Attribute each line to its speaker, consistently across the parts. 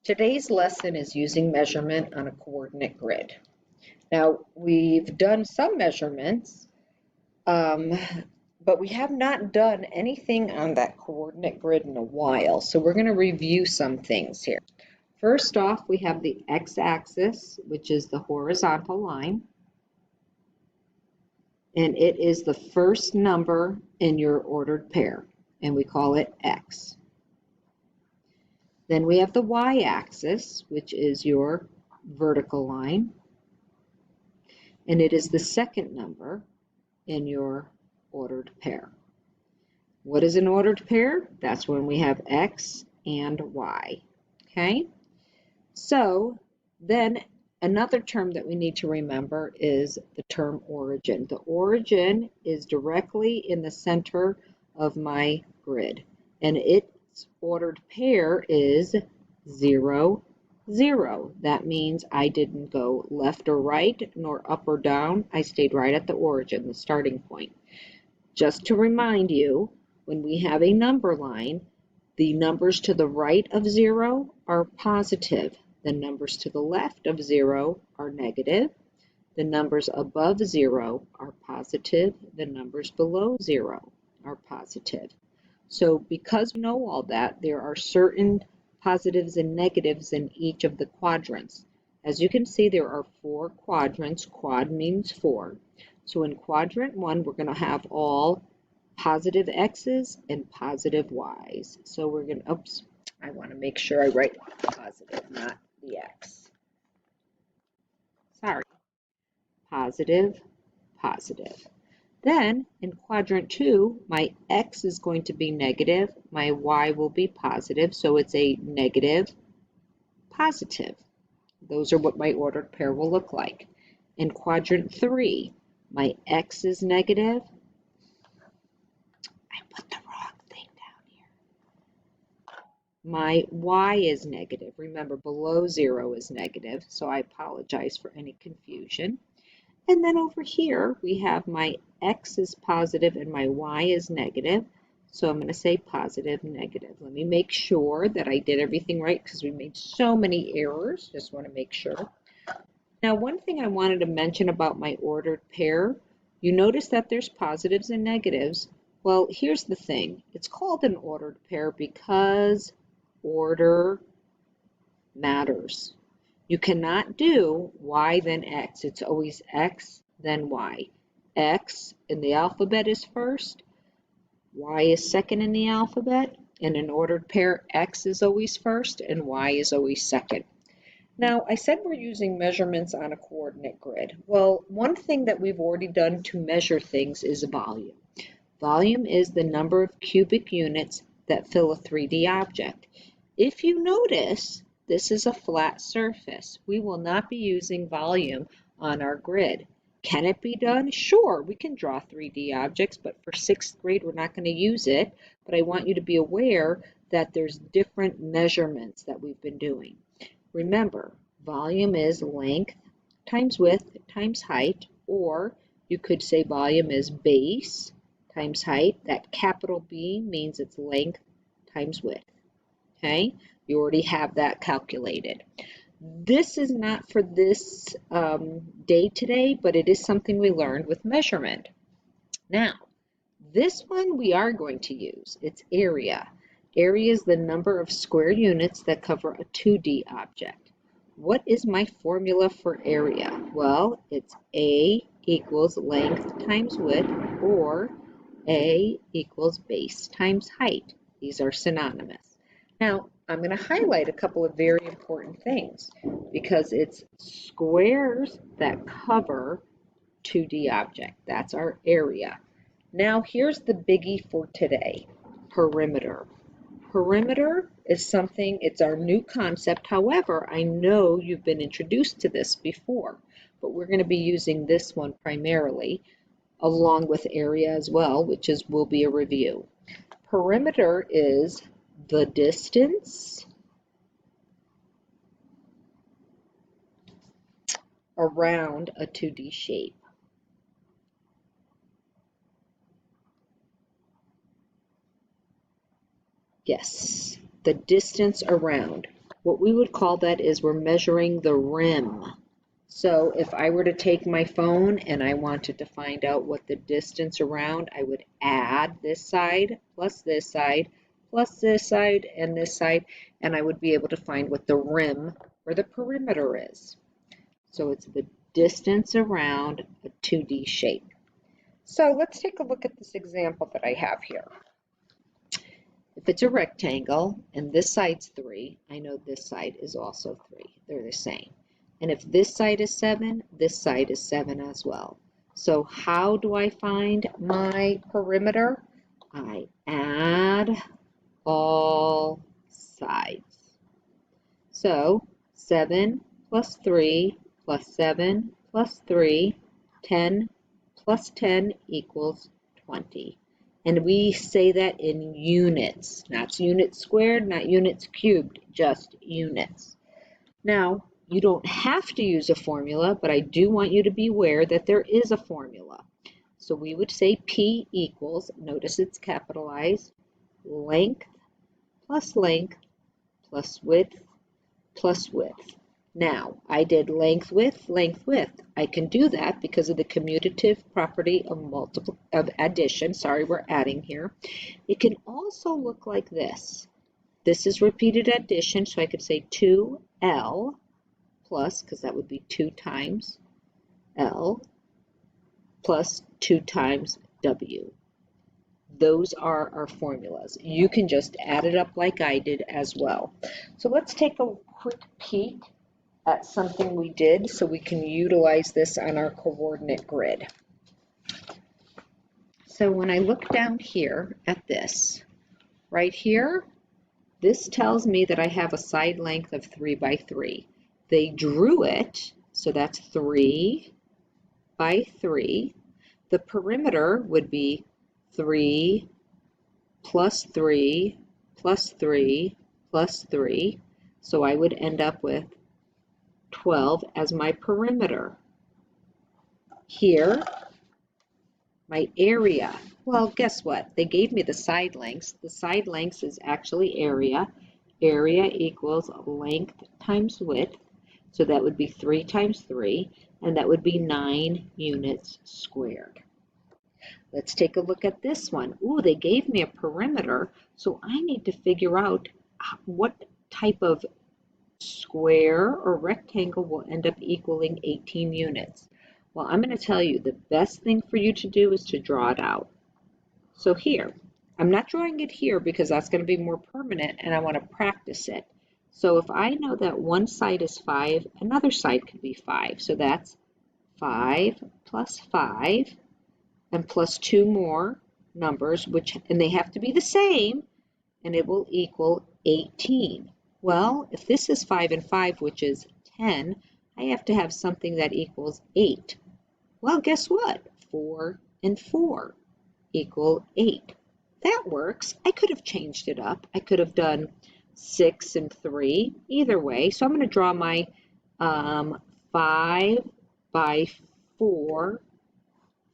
Speaker 1: Today's lesson is using measurement on a coordinate grid. Now, we've done some measurements, but we have not done anything on that coordinate grid in a while, so we're going to review some things here. First off, we have the x-axis, which is the horizontal line, and it is the first number in your ordered pair, and we call it x. Then we have the y-axis, which is your vertical line, and it is the second number in your ordered pair. What is an ordered pair? That's when we have x and y, okay? So then another term that we need to remember is the term origin. The origin is directly in the center of my grid, and its ordered pair is 0, 0. That means I didn't go left or right, nor up or down. I stayed right at the origin, the starting point. Just to remind you, when we have a number line, the numbers to the right of 0 are positive. The numbers to the left of 0 are negative. The numbers above 0 are positive. The numbers below 0 are positive. So because we know all that, there are certain positives and negatives in each of the quadrants. As you can see, there are 4 quadrants. Quad means 4. So in quadrant 1, we're going to have all positive x's and positive y's. So we're going to, oops, I want to make sure I write positive, not the x. Sorry. Positive, positive. Then in quadrant 2, my x is going to be negative, my y will be positive, so it's a negative, positive. Those are what my ordered pair will look like. In quadrant 3, my x is negative. I put the wrong thing down here. My y is negative. Remember, below 0 is negative, so I apologize for any confusion. And then over here, we have my x is positive and my y is negative. So I'm going to say positive, negative. Let me make sure that I did everything right because we made so many errors. Just want to make sure. Now, one thing I wanted to mention about my ordered pair, you notice that there's positives and negatives. Well, here's the thing. It's called an ordered pair because order matters. You cannot do y then x. It's always x then y. X in the alphabet is first, y is second in the alphabet. In an ordered pair, x is always first and y is always second. Now, I said we're using measurements on a coordinate grid. Well, one thing that we've already done to measure things is volume. Volume is the number of cubic units that fill a 3D object. If you notice, this is a flat surface. We will not be using volume on our grid. Can it be done? Sure, we can draw 3D objects, but for 6th grade, we're not going to use it. But I want you to be aware that there's different measurements that we've been doing. Remember, volume is length times width times height, or you could say volume is base times height. That capital B means it's length times width. Okay? You already have that calculated. This is not for this day today, but it is something we learned with measurement. Now, this one we are going to use. It's area. Area is the number of square units that cover a 2D object. What is my formula for area? Well, it's A equals length times width, or A equals base times height. These are synonymous. Now, I'm going to highlight a couple of very important things because it's squares that cover 2D object. That's our area. Now, here's the biggie for today, perimeter. Perimeter is something, it's our new concept. However, I know you've been introduced to this before, but we're going to be using this one primarily, along with area as well, which will be a review. Perimeter is the distance around a 2D shape. Yes, the distance around. What we would call that is we're measuring the rim. So if I were to take my phone and I wanted to find out what the distance around, I would add this side, plus this side, plus this side, and I would be able to find what the rim or the perimeter is. So it's the distance around a 2D shape. So let's take a look at this example that I have here. If it's a rectangle and this side's 3, I know this side is also 3. They're the same. And if this side is 7, this side is 7 as well. So how do I find my perimeter? I add all sides. So 7 plus 3 plus 7 plus 3, 10 plus 10 equals 20. And we say that in units, not units squared, not units cubed, just units. Now, you don't have to use a formula, but I do want you to be aware that there is a formula. So we would say P equals, notice it's capitalized, length plus width plus width. Now, I did length, width. I can do that because of the commutative property of addition. Sorry, we're adding here. It can also look like this. This is repeated addition, so I could say 2L plus, because that would be 2 times L, plus 2 times W. Those are our formulas. You can just add it up like I did as well. So let's take a quick peek at something we did so we can utilize this on our coordinate grid. So when I look down here at this, right here, this tells me that I have a side length of 3 by 3. They drew it, so that's 3 by 3. The perimeter would be 3 plus 3 plus 3 plus 3. So I would end up with 12 as my perimeter. Here, my area. Well, guess what? They gave me the side lengths. The side lengths is actually area. Area equals length times width. So that would be 3 times 3, and that would be 9 units squared. Let's take a look at this one. Ooh, they gave me a perimeter, so I need to figure out what type of square or rectangle will end up equaling 18 units. Well, I'm going to tell you the best thing for you to do is to draw it out. So here, I'm not drawing it here because that's going to be more permanent and I want to practice it. So if I know that one side is 5, another side could be 5. So that's 5 plus 5 and plus 2 more numbers, and they have to be the same, and it will equal 18. Well, if this is 5 and 5, which is 10, I have to have something that equals 8. Well, guess what? 4 and 4 equal 8. That works. I could have changed it up. I could have done 6 and 3, either way. So I'm going to draw my 5 by 4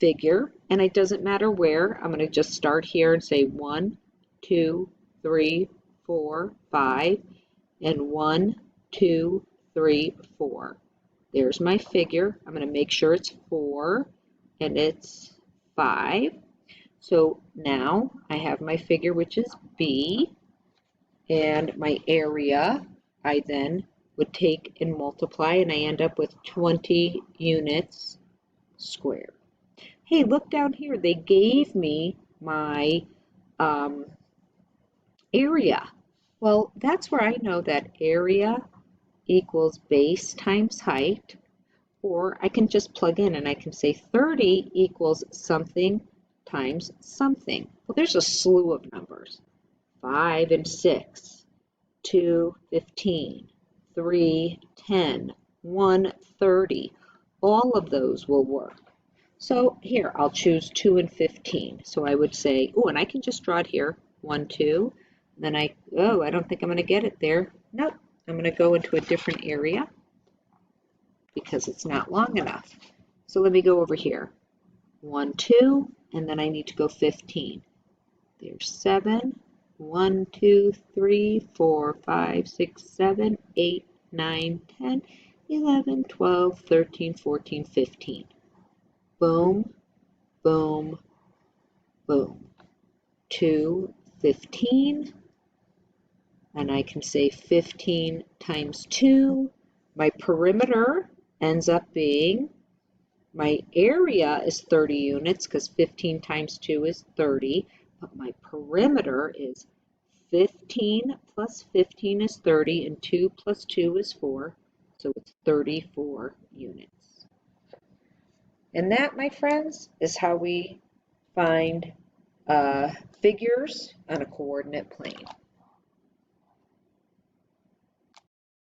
Speaker 1: figure, and it doesn't matter where. I'm going to just start here and say 1, 2, 3, 4, 5, and 1, 2, 3, 4. There's my figure. I'm going to make sure it's 4 and it's 5. So now I have my figure, which is B, and my area I then would take and multiply, and I end up with 20 units squared. Hey, look down here. They gave me my area. Well, that's where I know that area equals base times height, or I can just plug in and I can say 30 equals something times something. Well, there's a slew of numbers. 5 and 6, 2, 15, 3, 10, 1, 30. All of those will work. So here, I'll choose 2 and 15. So I would say, oh, and I can just draw it here, 1, 2. Then I don't think I'm going to get it there. Nope, I'm going to go into a different area because it's not long enough. So let me go over here, 1, 2, and then I need to go 15. There's 7, 1, 2, 3, 4, 5, 6, 7, 8, 9, 10, 11, 12, 13, 14, 15. Boom, boom, boom. 2, 15. And I can say 15 times 2. My perimeter ends up being, my area is 30 units because 15 times 2 is 30, but my perimeter is 15 plus 15 is 30, and 2 plus 2 is 4, so it's 34 units. And that, my friends, is how we find figures on a coordinate plane.